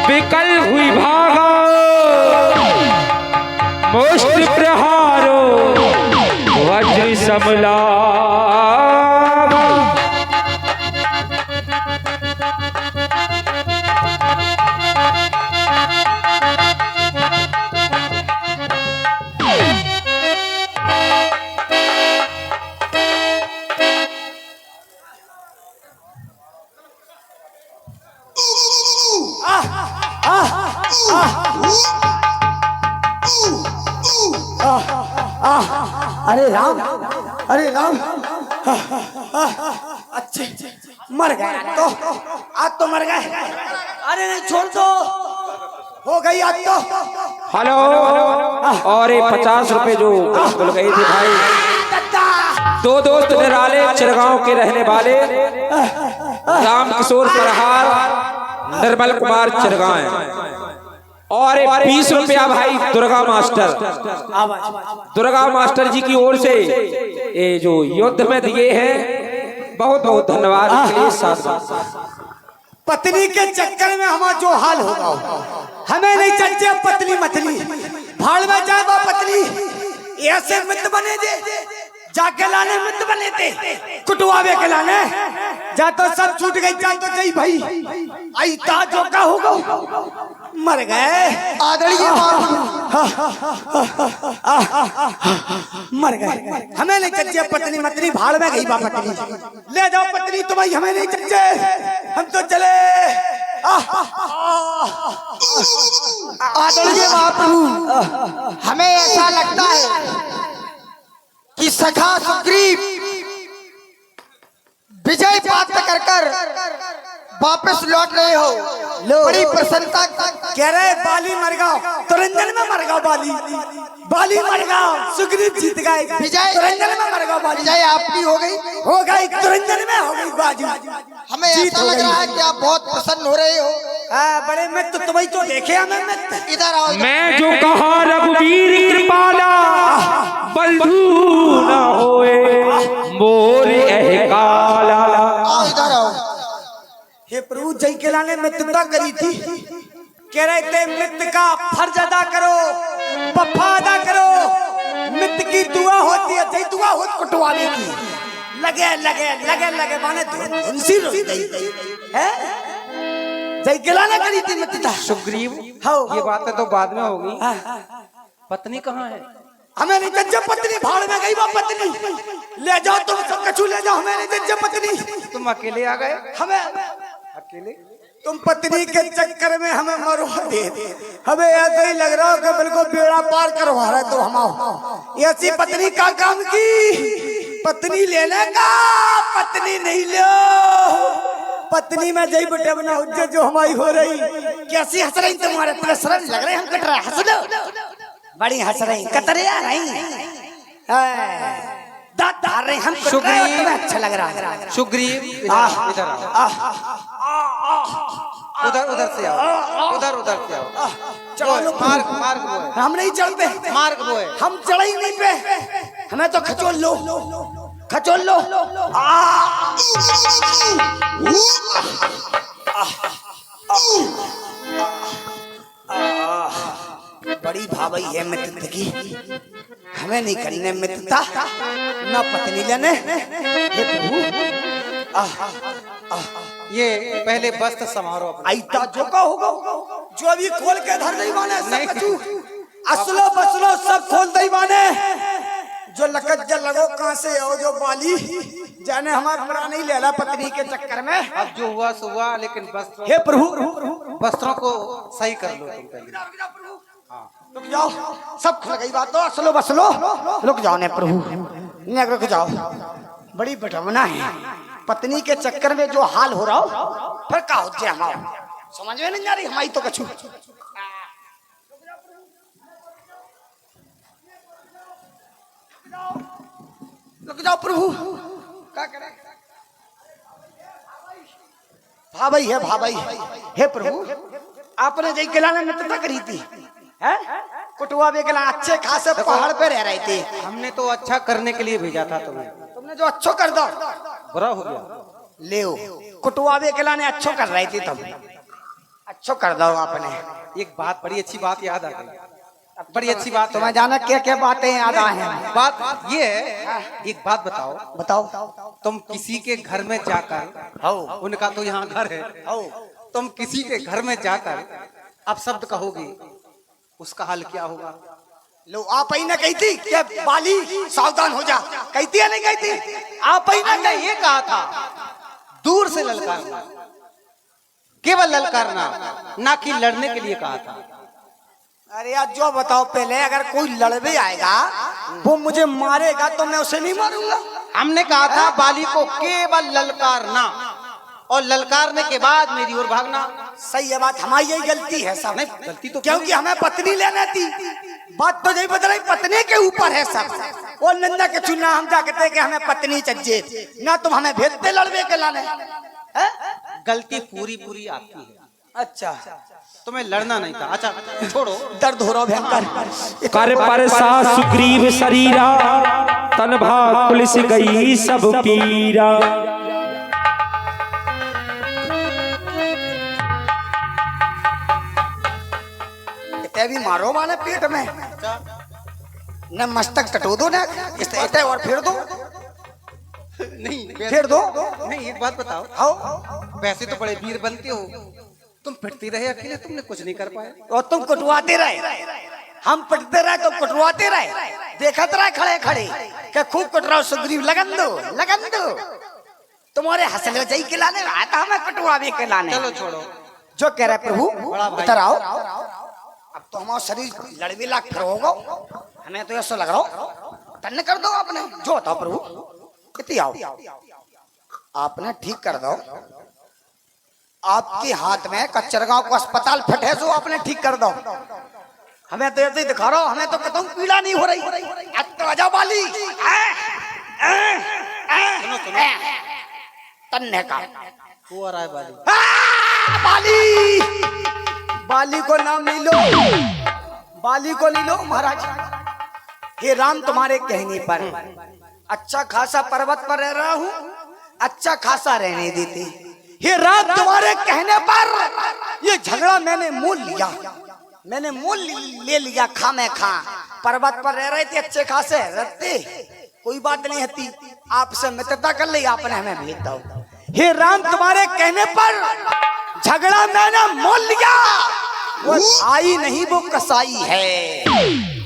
विकल हुई भागा मुष्टि प्रहारो वज्र समला। अरे राम, अरे राम, अच्छे मर गए तो आज तो मर गए। अरे नहीं छोड़ दो, हो गई आज तो। हेलो, और ये 50 रुपए जो बोल गए थे भाई, दो दोस्त निराले चिरगांव के रहने वाले राम किशोर परहार, निर्मल कुमार चिरगांव, और 20 रुपया भाई दुर्गा मास्टर, दुर्गा मास्टर जी की ओर से ये जो युद्ध में दिए हैं, बहुत बहुत धन्यवाद के लिए। साथ पत्नी के चक्कर में हमारा जो हाल होगा, हमें नहीं चाहिए पतली मछली, भाड़ में जाए वो पतली, ऐसे मित्र बने दे, जाके लाने मित्र बने थे, कुटवावे के लाने जा तो सब छूट गई, जा तो गई भाई, आई ता जो का होगा, मर गए आदरणीय मर गए। हमें नहीं चाहिए पत्नी मतनी, भाड़ में गई बा पत्नी, ले जाओ पत्नी तो भाई हमें नहीं चाहिए, हम तो चले। आदरणीय महाप्रभु, हमें ऐसा लगता है कि सखा सुग्रीव विजय प्राप्त कर कर वापस लौट रहे हो, बड़ी प्रसन्नता। कह रहे बाली मर गया, तुरंजन में मर गया बाली, बाली मर गया, सुग्रीव जीत गए, विजय तुरंजन में मर गया बाली, विजय आपकी हो गई, तुरंजन में हो गई बाजी। हमें ऐसा लग रहा है कि आप बहुत प्रसन्न हो रहे हो। बड़े मित्र तुम्हें तो देखे हमें मित्र, इधर आओ। मैं जो कहा रघुवीर कृपाला, बंधु न होए मोर काला। आओ इधर आओ। हे प्रभु जय के लाने मित्रता करी थी, कह रहे थे मित्र का फर्ज अदा करो, वफा अदा करो, मित्र की दुआ होती है, जय दुआ हो कुटवाने की, लगे लगे लगे लगे माने धुनसी है, जय के लाने करी थी मित्रता। सुग्रीव, हाँ। ये बातें तो बाद में होगी, पत्नी कहाँ है? हमें नहीं चाहिए पत्नी, भाड़ में गई वो पत्नी, ले जाओ तुम सब कछु ले जाओ, हमें नहीं चाहिए पत्नी। तुम अकेले आ गए? हमें अकेले? तुम पत्नी के चक्कर में हमें मरवा दे, हमें ऐसा ही लग रहा हो कि बिल्कुल बेड़ा पार करवा रहे तो हम ऐसी पत्नी का काम की, पत्नी लेने का, पत्नी नहीं लो, पत्नी में जय बेटे बना उज्जत जो हमारी हो रही। कैसी हंस रही तुम्हारे, तुम्हें शर्म लग रहे, हम कट रहे, हंस लो, बड़ी हंस रही, कतरे आ रही, दांत धार रहे, हम कट रहे, तुम्हें अच्छा लग रहा है। सुग्रीव, इधर आओ, उधर से आओ, उधर से आओ। चलो मार्ग वो है, हम नहीं चलते, मार्ग वो है। हम चढ़े ही नहीं पे, हमें तो खचोल लो, खचोल लो। बड़ी भावई है मित्र की, हमें नहीं करने मित्रता, ना पत्नी लेने। हे प्रभु, ये पहले वस्त्र समारोह आईता जो का होगा, जो अभी खोल के धर नहीं माने, सब कछु असलो बसलो सब खोल दई माने, जो लकज्जा लगो कहां से हो, जो बाली जाने हमारा बड़ा नहीं लेला पत्नी के चक्कर में। अब जो हुआ सो हुआ, लेकिन वस्त्रों, हे प्रभु, वस्त्रों को सही कर लो तुम पहले। रुक जाओ, सब खुल गई बात, तो असलो बसलो, रुक जाओ ने प्रभु, ने रुक जाओ, बड़ी बटमना है, पत्नी के चक्कर में जो हाल हो रहा हो, फिर का हो जाए हमारा, समझ में नहीं आ रही हमारी तो कछु। रुक जाओ प्रभु, क्या करे, भाई है भाई, हे प्रभु, आपने जय किलाने मित्रता करी थी, है कुटुआ बेगला अच्छे खासे पहाड़ पे रह रहे थे, हमने तो अच्छा करने के लिए भेजा था तुम्हें, तुमने जो अच्छो कर दो, बुरा हो गया। ले कुटुआ बेगला ने अच्छो कर रहे थे, तुम अच्छो कर दो आपने। एक बात, बड़ी अच्छी बात याद आ गई, बड़ी अच्छी बात। तुम्हें जाना क्या क्या बातें याद आए हैं? बात ये है, एक बात बताओ, बताओ। तुम किसी के घर में जाकर, उनका तो यहाँ घर है, तुम किसी के घर में जाकर अब शब्द कहोगे, उसका हाल क्या होगा? लो आप ही ना कही थी कि बाली सावधान हो जा, कहती है नहीं कहती? आप ही ना हमने ये कहा था, दूर से ललकारना, केवल ललकारना, ना कि लड़ने के लिए कहा था। अरे यार जो बताओ पहले, अगर कोई लड़वे आएगा वो मुझे मारेगा तो मैं उसे नहीं मारूंगा। हमने कहा था बाली को केवल ललकारना, और ललकारने के बाद मेरी ओर भागना। सही है बात, हमारी यही गलती है सब। नहीं गलती तो क्योंकि हमें पत्नी लेना थी, बात तो यही बदल, पत्नी के ऊपर है सब। और नंदा के चुना हम जा कहते कि हमें पत्नी चाहिए ना, तुम हमें भेजते लड़वे के लाने। गलती पूरी पूरी आपकी है। अच्छा, तुम्हें लड़ना नहीं था। अच्छा छोड़ो, दर्द हो रहा भयंकर। कर पर सा सुग्रीव शरीरा, तन भाग पुलिस गई सब पीरा। भी मारो माने पेट में, न मस्तक कटो दो ना इसे और फिर दो। नहीं फिर दो। नहीं, एक बात बताओ, आओ। वैसे तो बड़े वीर बनते हो, तुम पिटते रहे अकेले, तुमने कुछ नहीं कर पाए। और तुम कुटवाते रहे, हम पिटते रहे तो कुटवाते रहे। देखते रहे खड़े खड़े क्या खूब कुट रहा सुग्रीव, लगन दो लगन दो। तुम्हारे हंसले जाई के लाने रहा था, हमें कुटवावे के लाने। चलो छोड़ो, जो कह रहे प्रभु बड़ा भाई। उतर आओ। अब तो हमारा शरीर लड़बी लाख फिर होगा, हमें तो ऐसा लग रहा हो तन्ने कर दो आपने। जो बताओ प्रभु कितनी आओ, आपने ठीक कर दो। आपके हाथ में कच्चरगांव को अस्पताल फटे सो आपने ठीक कर दो। हमें तो ऐसे ही दिखा रहा हो, हमें तो कतई पीड़ा नहीं हो रही। अब तो आजा बाली तन्ने का वो आ रहा है बाली। बाली, बाली को नाम नहीं लो, बाली को नहीं लो महाराज। हे राम, तुम्हारे कहने पर अच्छा खासा पर्वत पर रह रहा हूँ, अच्छा खासा रहने देते। हे राम, तुम्हारे कहने पर ये झगड़ा मैंने मोल लिया, मैंने मोल ले लिया। खा मैं खा पर्वत पर रह रहे थे, अच्छे खासे रहते, कोई बात नहीं होती। आपसे मित्रता कर ली आपने, हमें भेज दो। हे राम, तुम्हारे कहने पर झगड़ा मैंने मोल लिया। वो भाई नहीं वो कसाई है,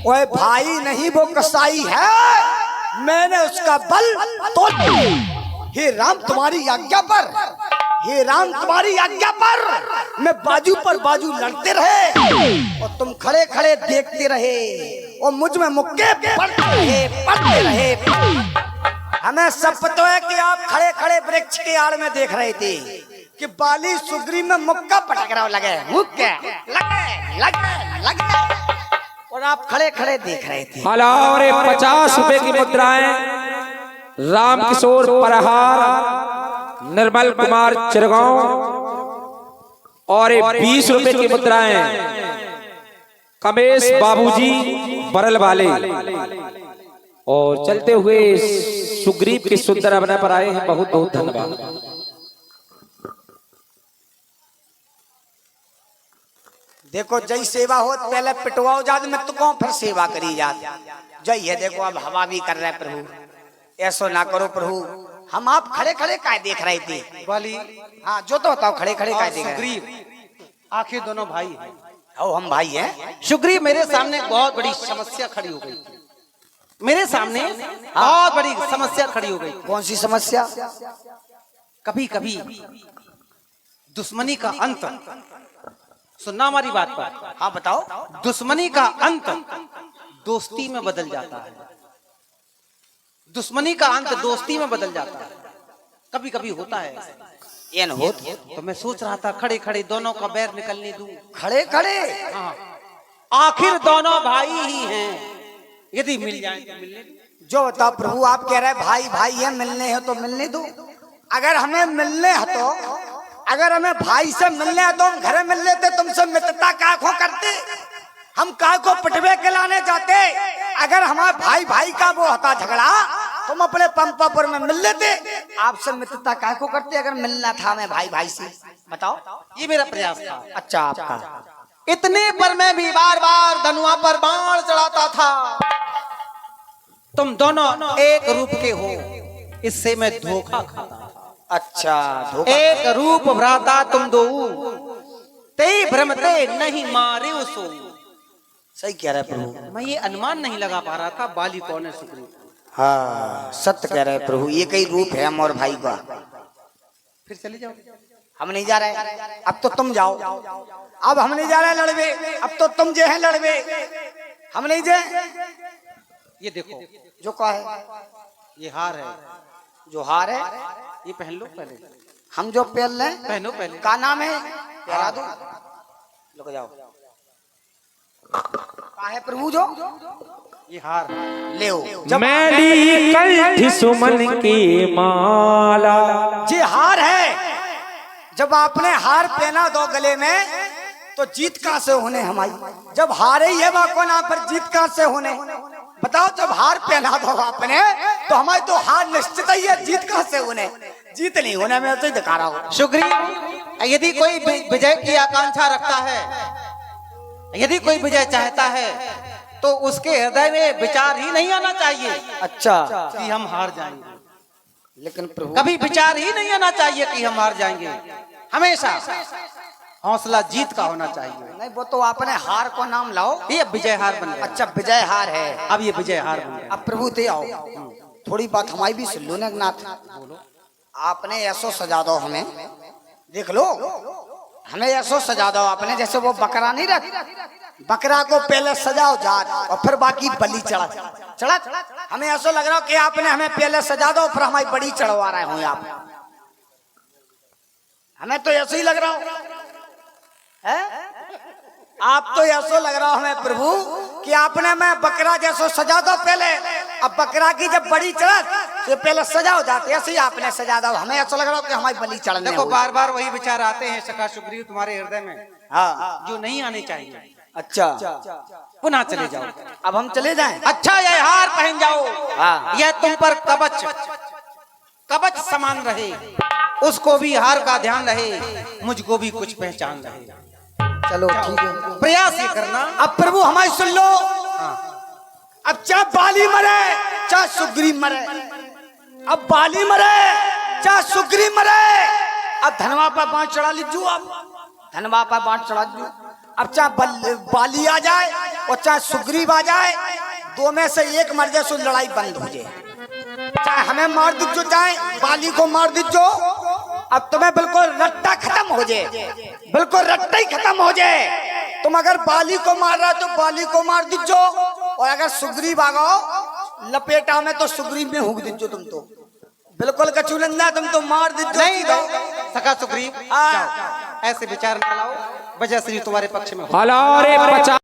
वो भाई नहीं वो कसाई है, मैंने उसका बल तोड़ दिया। हे राम, तुम्हारी आज्ञा पर, हे राम तुम्हारी आज्ञा पर मैं बाजू पर बाजू लड़ते रहे और तुम खड़े खड़े देखते रहे और मुझ में मुक्के पड़ते रहे। हमें सब पता है कि आप खड़े खड़े वृक्ष के आड़ में देख रहे थे कि बाली सुग्रीव में मुक्का पटक रहा लगे, मुक्के लगे लगे लगे, और आप खड़े खड़े देख रहे थे। माला और 50 रुपए की मुद्राएं राम किशोर परहार, निर्मल कुमार चिरगांव, और 20 रुपए की मुद्राएं कमेश बाबूजी बरल वाले। और चलते हुए सुग्रीव के सुंदर अभिनय पर आए हैं, बहुत बहुत धन्यवाद। देखो जय सेवा हो, पहले पिटवाओ जाद में तो कौन फिर सेवा करी जात। जय है, देखो अब हवा भी कर रहे हैं प्रभु, ऐसा ना करो प्रभु। हम आप खड़े खड़े काय देख रहे थे बाली? हाँ जो तो बताओ, खड़े खड़े काय देख रहे सुग्रीव, आखिर दोनों भाई हैं। हो हम भाई हैं। सुग्रीव, मेरे सामने बहुत बड़ी समस्या खड़ी हो गई। मेरे सामने बहुत बड़ी समस्या खड़ी हो गई। कौन सी समस्या? कभी कभी दुश्मनी का अंत, सुनना हमारी बात पर। हाँ बताओ। दुश्मनी का अंत दोस्ती में बदल जाता है, दुश्मनी का अंत दोस्ती में बदल जाता है। कभी कभी होता है ये न हो तो मैं सोच रहा था खड़े खड़े दोनों का बैर निकलने दूं। खड़े खड़े हाँ, आखिर दोनों भाई ही हैं, यदि मिल जाए तो मिलने दूं। जो बताओ प्रभु, आप कह रहे भाई भाई है, मिलने हो तो मिलने दो। अगर हमें मिलने है तो, अगर हमें भाई से मिलने है तो हम घरे मिल लेते, तुमसे मित्रता क्या खो करते, हम काय को पिटवे के लाने जाते। अगर हमारे भाई भाई का वो होता झगड़ा, तुम अपने पंपापुर में मिल लेते। आपसे मित्रता काय को करते अगर मिलना था हमें भाई भाई से, बताओ। ये मेरा प्रयास था। अच्छा आपका। इतने पर मैं भी बार बार धनुआ पर बाण चढ़ाता था। तुम दोनों एक रूप के हो, इससे मैं धोखा खाता था। अच्छा धोखा। एक रूप भ्राता तुम दो, ते भ्रमते नहीं मारे सो। सही कह रहे प्रभु। मैं ये अनुमान नहीं लगा पा रहा था बाली कौन है सुग्रीव। हाँ सत्य कह रहे प्रभु, ये कई रूप है हम और भाई का। फिर चले जाओ। हम नहीं जा रहे, अब तो तुम जाओ। अब हम नहीं जा रहे लड़वे, अब तो तुम जो है लड़वे, हम नहीं जाए। ये देखो, जो कहा है ये हार है, जो हार है ये पहन लो पहले। हम जो पहन लें पहनो पहले। का नाम है पहरा दो। लग जाओ। का है प्रभु जो ये हार ले मैली कंठ सुमन की माला। जी हार है। जब आपने हार पहना दो गले में तो जीत कहां से होने हमारी। जब हार ही है बाको ना पर जीत कहां से होने। बताओ जब हार पहना दो आपने तो हमारी तो हार निश्चित ही है, जीत कहां से होने। जीत नहीं होने में तो ही दिखा रहा हूं। सुग्रीव, यदि कोई विजय की आकांक्षा रखता है, यदि कोई विजय चाहता है, तो उसके हृदय में विचार ही नहीं आना चाहिए अच्छा कि हम हार जाएंगे। लेकिन प्रभु कभी विचार ही नहीं आना चाहिए कि हम हार जाएंगे। हमेशा हौसला जीत का होना चाहिए। नहीं, वो तो आपने हार को नाम लाओ। ये विजय हार बन गया। अच्छा विजय हार है। अब ये विजय हार बन गया। अब प्रभु ते आओ, थोड़ी बात हमारी भी सुन लो नाथ। आपने ऐसो सजा दो हमें, देख लो हमें ऐसो सजा दो आपने जैसे वो बकरा नहीं रख, बकरा को पहले सजाओ जात और फिर बाकी बलि चढ़ा चढ़ा। हमें ऐसा लग रहा हो कि आपने हमें पहले सजा दो फिर हमारी बड़ी चढ़वा रहे हो आप। हमें तो ऐसे ही लग रहा हो है? आप तो ऐसा लग रहा हो हमें प्रभु कि आपने मैं बकरा जैसो सजा दो पहले, अब बकरा की जब बड़ी चढ़त तो पहले सजाओ जाते, ऐसे ही आपने सजा दो। हमें ऐसा लग रहा हो कि हमारी बलि चढ़ने देखो बार बार वही विचार आते हैं सखा सुग्रीव तुम्हारे हृदय में, हाँ जो नहीं आने चाहिए। अच्छा पुनः चले जाओ। अब हम चले जाएं। अच्छा यह हार पहन जाओ, हाँ। यह तुम पर कवच कवच समान रहे, उसको भी हार का ध्यान रहे, मुझको भी कुछ पहचान रहे। चलो ठीक है, प्रयास ये करना। अब प्रभु हमारी सुन लो। अब चाहे बाली मरे चाहे सुग्रीव मरे, अब बाली मरे चाहे सुग्रीव मरे, अब धनवा पर बांट चढ़ा लीजू। अब धनवा पर बांट चढ़ा लीजू। अब चाहे बाली आ जाए और चाहे सुग्रीव आ जाए, दो में से एक मर जाए सो लड़ाई बंद हो जाए। चाहे हमें मार दीजो चाहे बाली को मार दीजो, अब तुम्हें बिल्कुल रट्टा खत्म हो जाए, बिल्कुल रट्टा ही खत्म हो जाए। तुम अगर बाली को मार रहा तो बाली को मार दीजो, और अगर सुग्रीव आ गो लपेटा में तो सुग्रीव में हुक दीजो। तुम तो बिल्कुल कचूलंदा, तुम तो मार दीजो। नहीं सखा सुग्रीव, जाओ, ऐसे विचार न लाओ, वजह से तुम्हारे पक्ष में हो। हला रे 50